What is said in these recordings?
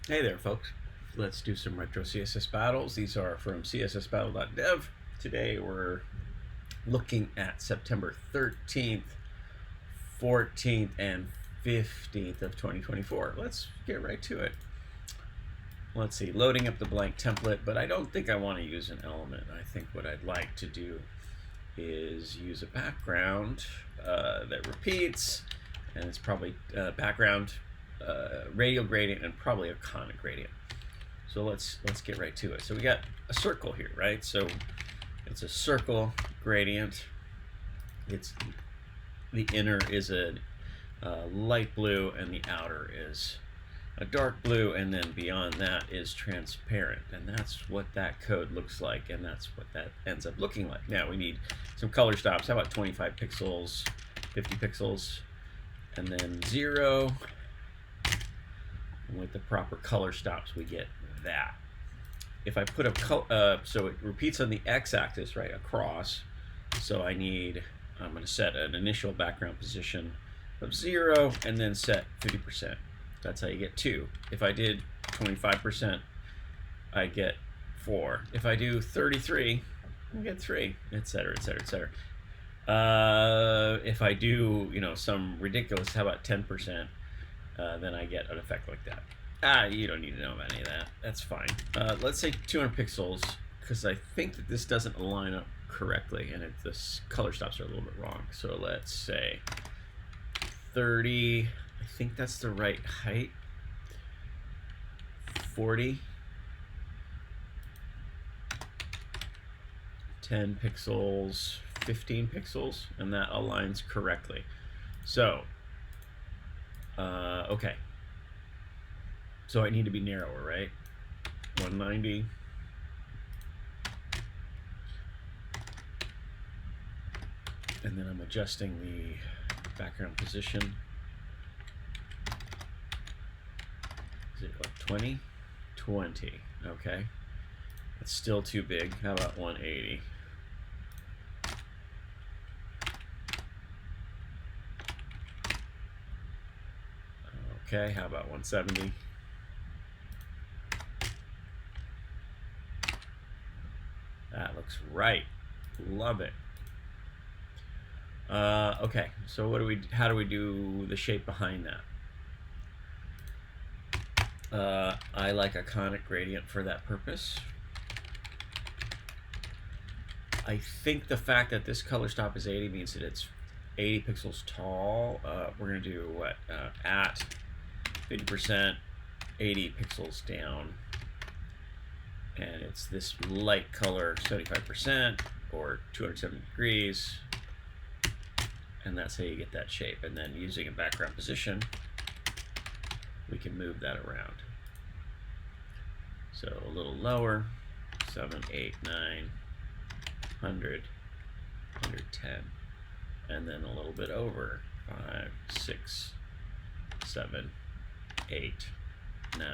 Hey there, folks. Let's do some retro CSS battles. These are from CSSBattle.dev. Today we're looking at September 13th, 14th, and 15th of 2024. Let's get right to it. Let's see, loading up the blank template, but I don't think I want to use an element. I think what I'd like to do is use a background that repeats, and it's probably background, radial gradient, and probably a conic gradient. So let's get right to it. So we got a circle here, right? So it's a circle gradient. It's the inner is a light blue, and the outer is a dark blue, and then beyond that is transparent, and that's what that code looks like, and that's what that ends up looking like. Now we need some color stops. How about 25 pixels, 50 pixels, and then 0. And with the proper color stops, we get that. If I put a so it repeats on the x-axis, right, across. So I'm going to set an initial background position of 0 and then set 50%. That's how you get 2. If I did 25%, I get 4. If I do 33, I get 3, etc., etc., etc. If I do, some ridiculous, how about 10%, then I get an effect like that. You don't need to know about any of that. That's fine. Let's say 200 pixels, because I think that this doesn't line up correctly, and the color stops are a little bit wrong. So let's say 30. I think that's the right height. 40. 10 pixels, 15 pixels, and that aligns correctly. So, okay. So I need to be narrower, right? 190. And then I'm adjusting the background position. Is it like 20? 20, okay. It's still too big. How about 180? Okay, how about 170? That looks right. Love it. Okay, so how do we do the shape behind that? I like a conic gradient for that purpose. I think the fact that this color stop is 80 means that it's 80 pixels tall. We're going to do what? At 50%, 80 pixels down. And it's this light color, 75%, or 270 degrees. And that's how you get that shape. And then using a background position, we can move that around. So a little lower, 7, 8, 9, 100, 110. And then a little bit over, 5, 6, 7, 8, 9,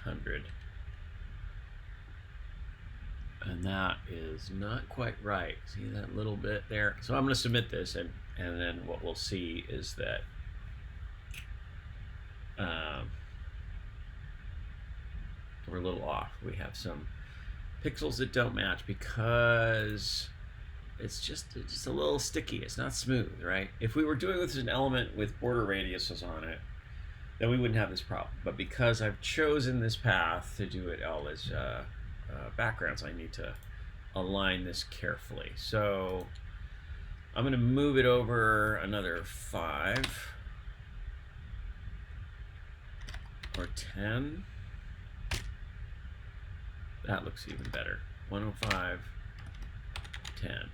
100. And that is not quite right. See that little bit there? So I'm going to submit this, and then what we'll see is that we're a little off. We have some pixels that don't match because it's just a little sticky. It's not smooth, right? If we were doing this as an element with border radiuses on it, then we wouldn't have this problem. But because I've chosen this path to do it all as backgrounds, I need to align this carefully. So I'm going to move it over another 5 or 10. That looks even better. 105, 10.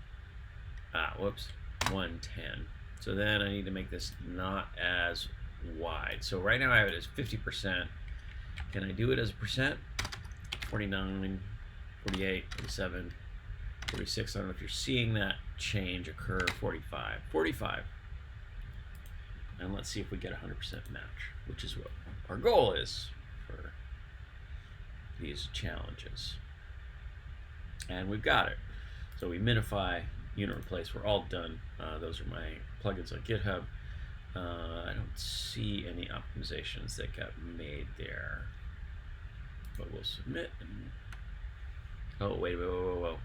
Whoops, 110. So then I need to make this not as wide. So right now I have it as 50%. Can I do it as a percent? 49, 48, 47, 46. I don't know if you're seeing that change occur. 45, 45. And let's see if we get 100% match, which is what our goal is for these challenges. And we've got it. So we minify, unit replace. We're all done. Those are my plugins on GitHub. I don't see any optimizations that got made there, but we'll submit. Oh, wait,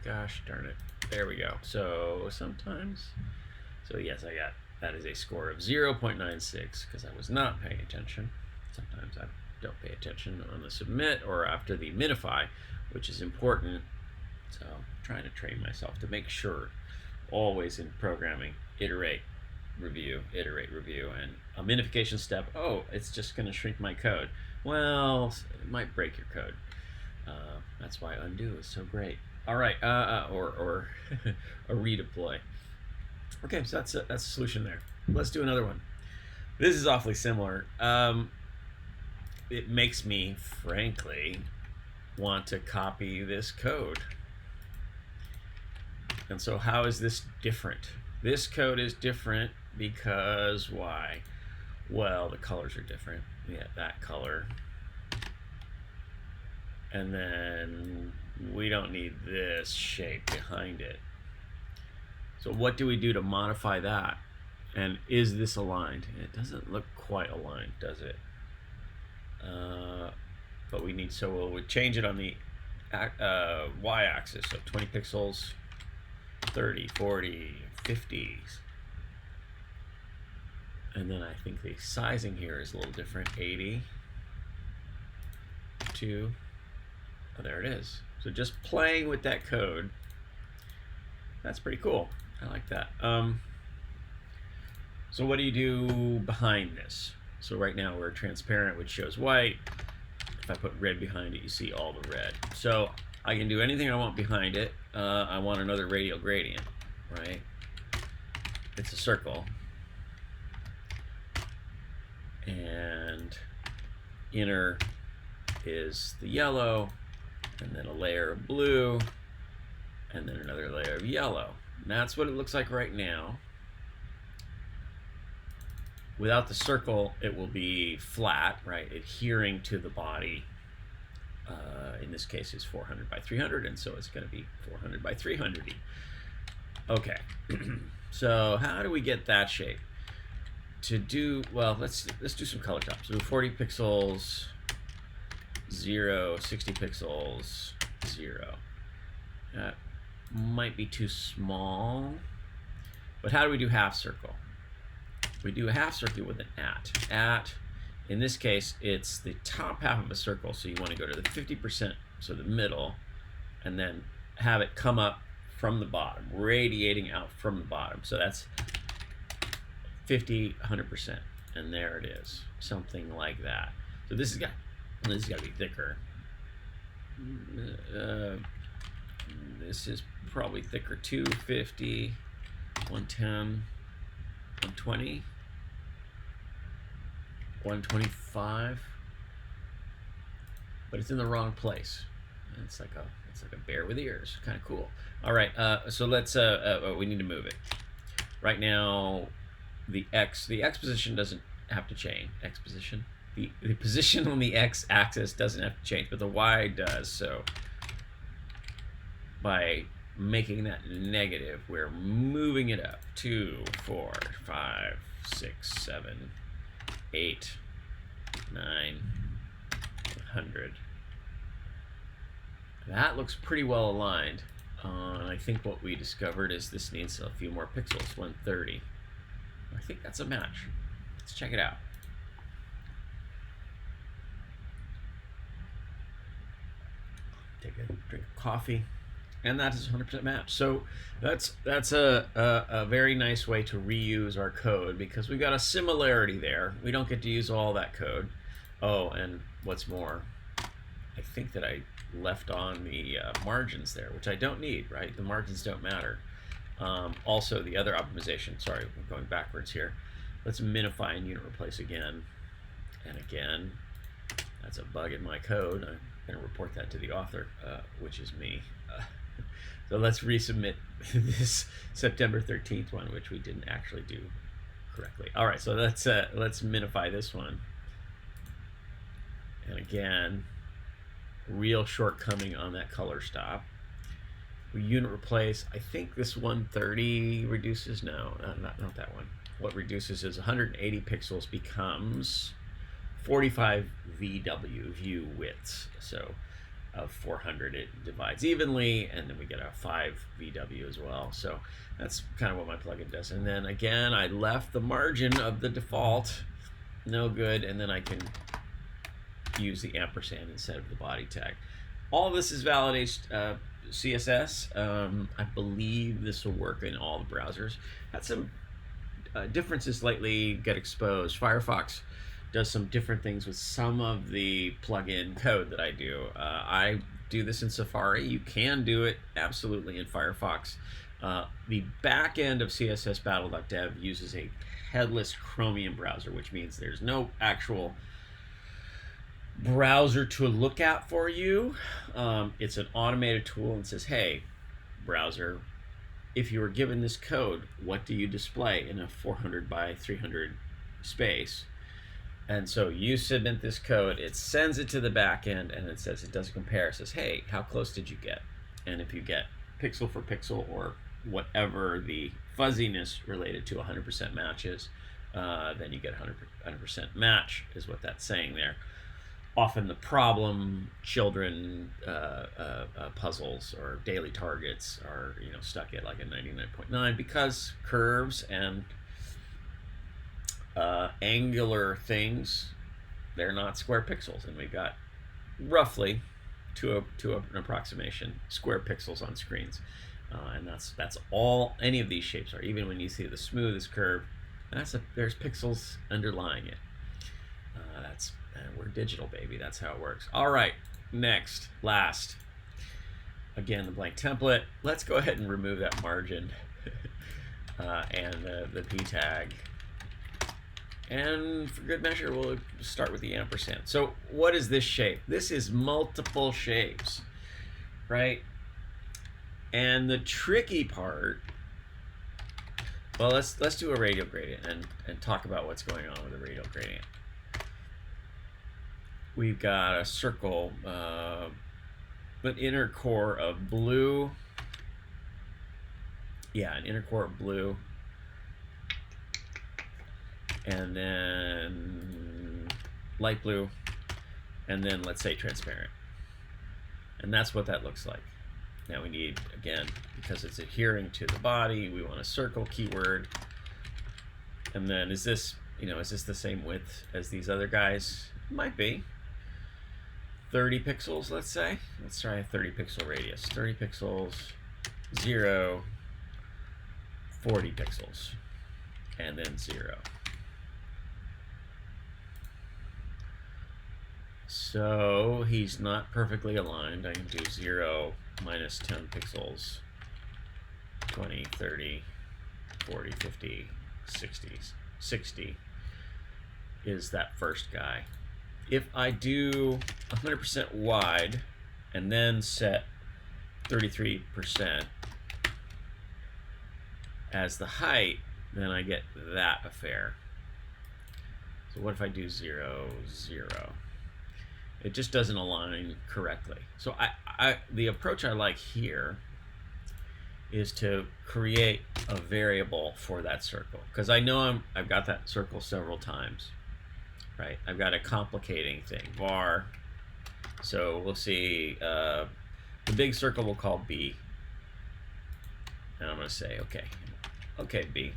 gosh darn it. There we go. So sometimes, so yes, I got, that is a score of 0.96 because I was not paying attention. Sometimes I don't pay attention on the submit or after the minify, which is important. So I'm trying to train myself to make sure, always in programming, iterate, review, and a minification step. Oh, it's just going to shrink my code. Well, it might break your code. That's why undo is so great. All right, or a redeploy. Okay, so that's a solution there. Let's do another one. This is awfully similar. It makes me, frankly, want to copy this code. And so how is this different? This code is different because why? Well, the colors are different. We have that color. And then we don't need this shape behind it. So what do we do to modify that? And is this aligned? It doesn't look quite aligned, does it? But we need, so we'll change it on the y-axis. So 20 pixels, 30, 40, 50s. And then I think the sizing here is a little different. 80 to, oh, there it is. So just playing with that code, that's pretty cool. I like that. So what do you do behind this? So right now we're transparent, which shows white. If I put red behind it, you see all the red. So I can do anything I want behind it. I want another radial gradient, right? It's a circle. And inner is the yellow, and then a layer of blue, and then another layer of yellow. And that's what it looks like right now. Without the circle, it will be flat, right, adhering to the body. In this case, is 400 by 300, and so it's going to be 400 by 300. Okay, so how do we get that shape? To do, well, let's do some color tops. So 40 pixels, 0, 60 pixels, 0. That might be too small, but how do we do half circle? We do a half circle with an at. In this case, it's the top half of a circle, so you want to go to the 50%, so the middle, and then have it come up from the bottom, radiating out from the bottom. So that's 50, 100%, and there it is, something like that. So this has got to be thicker. This is probably thicker too. 50, 110, 120, 125, but it's in the wrong place. It's like a bear with ears. Kind of cool. All right, so let's we need to move it. Right now, the x position doesn't have to change. X position. The position on the x-axis doesn't have to change, but the y does. So by making that negative, we're moving it up 2, 4, 5, 6, 7, 8, 9, 100. That looks pretty well aligned. I think what we discovered is this needs a few more pixels, 130. I think that's a match. Let's check it out. Take a drink of coffee, and that is 100% match. So that's a very nice way to reuse our code because we've got a similarity there. We don't get to use all that code. Oh, and what's more, I think that I left on the margins there, which I don't need, right? The margins don't matter. Also, the other optimization, sorry, we're going backwards here. Let's minify and unit replace again and again. That's a bug in my code. I'm going to report that to the author, which is me. So let's resubmit this September 13th one, which we didn't actually do correctly. All right, so let's minify this one. And again, real shortcoming on that color stop. unit replace. I think this 130 reduces, no, not that one. What reduces is 180 pixels becomes 45 VW, view widths. So of 400 it divides evenly, and then we get a 5 VW as well. So that's kind of what my plugin does. And then again, I left the margin of the default, no good, and then I can use the ampersand instead of the body tag. All this is validates CSS. I believe this will work in all the browsers. Had some differences lately get exposed. Firefox does some different things with some of the plugin code that I do. I do this in Safari. You can do it absolutely in Firefox. The back end of CSSBattle.dev uses a headless Chromium browser, which means there's no actual browser to look at for you. It's an automated tool and says, hey, browser, if you were given this code, what do you display in a 400 by 300 space? And so you submit this code, it sends it to the back end, and it says, it does a compare. It says, hey, how close did you get? And if you get pixel for pixel or whatever the fuzziness related to 100% matches, then you get 100% match, is what that's saying there. Often the problem children puzzles or daily targets are stuck at like a 99.9 because curves and angular things, they're not square pixels, and we've got roughly to an approximation square pixels on screens, and that's all any of these shapes are. Even when you see the smoothest curve, there's pixels underlying it. We're digital, baby. That's how it works. All right, last. Again, the blank template. Let's go ahead and remove that margin and the p tag. And for good measure, we'll start with the ampersand. So what is this shape? This is multiple shapes, right? And the tricky part, well, let's do a radial gradient and talk about what's going on with the radial gradient. We've got a circle, an inner core of blue. Yeah, an inner core of blue. And then light blue, and then let's say transparent. And that's what that looks like. Now we need, again, because it's adhering to the body, we want a circle keyword. And then is this the same width as these other guys? Might be. 30 pixels, let's say. Let's try a 30 pixel radius. 30 pixels, 0, 40 pixels, and then 0. So he's not perfectly aligned. I can do 0, minus 10 pixels, 20, 30, 40, 50, 60 is that first guy. If I do 100% wide and then set 33% as the height, then I get that affair. So what if I do 0, 0? It just doesn't align correctly. So the approach I like here is to create a variable for that circle, because I know I've got that circle several times, right? I've got a complicating thing, var. So we'll see, the big circle we'll call B, and I'm going to say, okay, B,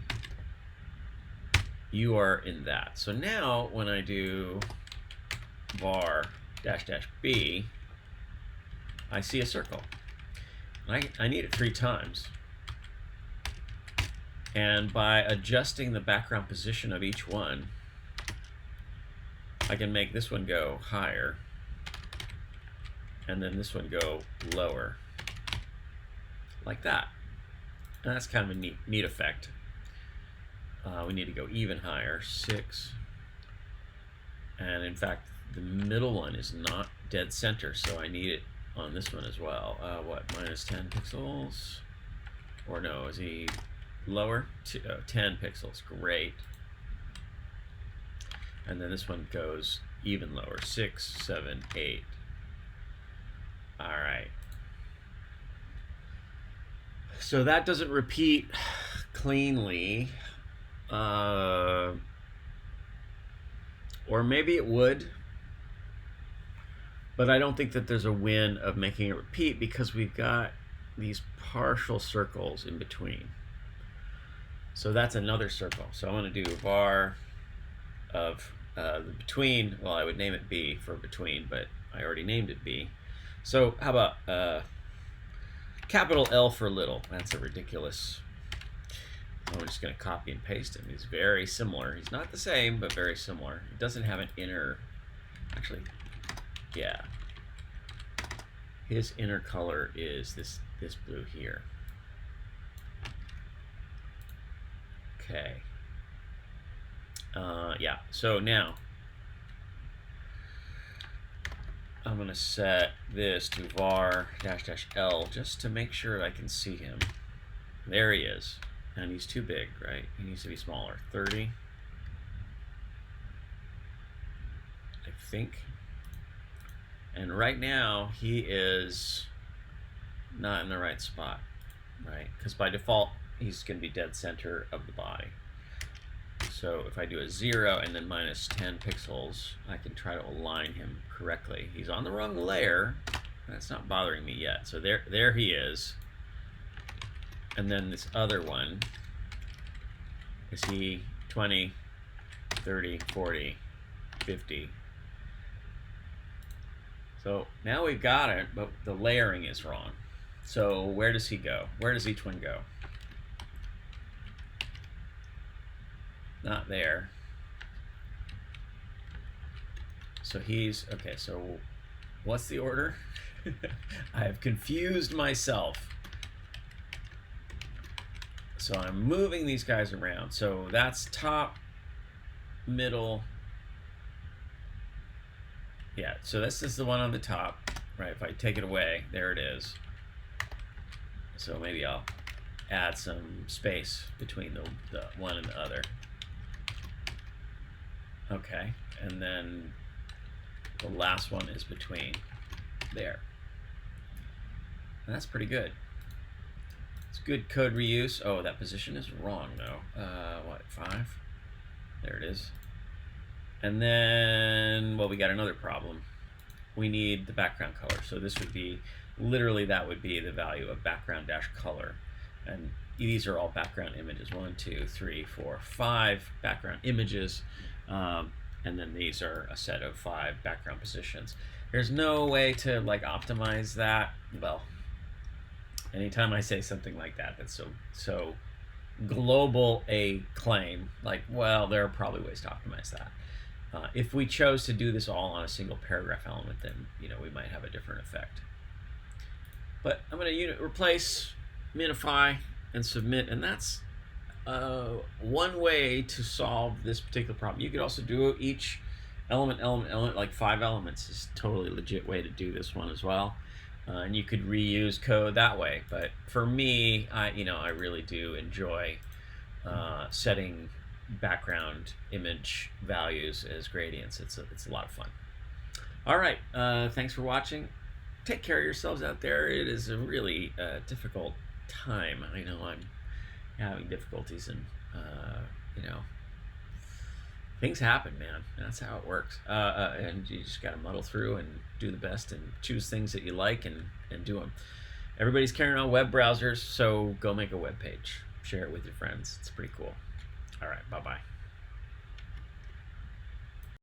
you are in that. So now when I do var --b, I see a circle. I need it 3 times. And by adjusting the background position of each one, I can make this one go higher, and then this one go lower, like that. And that's kind of a neat effect. We need to go even higher, 6. And in fact, the middle one is not dead center, so I need it on this one as well. What, minus 10 pixels? Or no, is he lower? 10 pixels, great. And then this one goes even lower, 6, 7, 8. All right. So that doesn't repeat cleanly. Or maybe it would. But I don't think that there's a win of making it repeat because we've got these partial circles in between. So that's another circle. So I'm going to do var of the between. Well, I would name it B for between, but I already named it B. So how about capital L for little? That's a ridiculous. I'm just going to copy and paste him. He's very similar. He's not the same, but very similar. He doesn't have an inner. Actually, yeah. His inner color is this blue here. Okay. Yeah. So now I'm gonna set this to var --L just to make sure I can see him. There he is, and he's too big, right? He needs to be smaller. 30. I think. And right now he is not in the right spot, right? Because by default he's going to be dead center of the body. So if I do a 0 and then minus 10 pixels, I can try to align him correctly. He's on the wrong layer. That's not bothering me yet. So there he is. And then this other one, is he 20, 30, 40, 50? So now we've got it, but the layering is wrong. So where does he go? Where does each one go? Not there. So he's, okay, so what's the order? I have confused myself. So I'm moving these guys around. So that's top, middle. Yeah, so this is the one on the top, right? If I take it away, there it is. So maybe I'll add some space between the one and the other. Okay, and then the last one is between there. And that's pretty good. It's good code reuse. Oh, that position is wrong though. What, 5? There it is. And then, well, we got another problem. We need the background color. So this would be, literally that would be the value of background dash color. And these are all background images. 1, 2, 3, 4, 5 background images. And then these are a set of 5 background positions. There's no way to like optimize that. Well, anytime I say something like that, that's so global a claim, like, well, there are probably ways to optimize that. If we chose to do this all on a single paragraph element, then we might have a different effect. But I'm going to unit replace, minify, and submit, and that's one way to solve this particular problem. You could also do each element, like 5 elements is a totally legit way to do this one as well. And you could reuse code that way. But for me, I really do enjoy setting background image values as gradients. It's a lot of fun. All right, thanks for watching. Take care of yourselves out there. It is a really difficult time. I know I'm having difficulties, and things happen, man. That's how it works. And you just got to muddle through and do the best and choose things that you like and do them. Everybody's carrying on web browsers, so go make a web page. Share it with your friends. It's pretty cool. All right, bye-bye.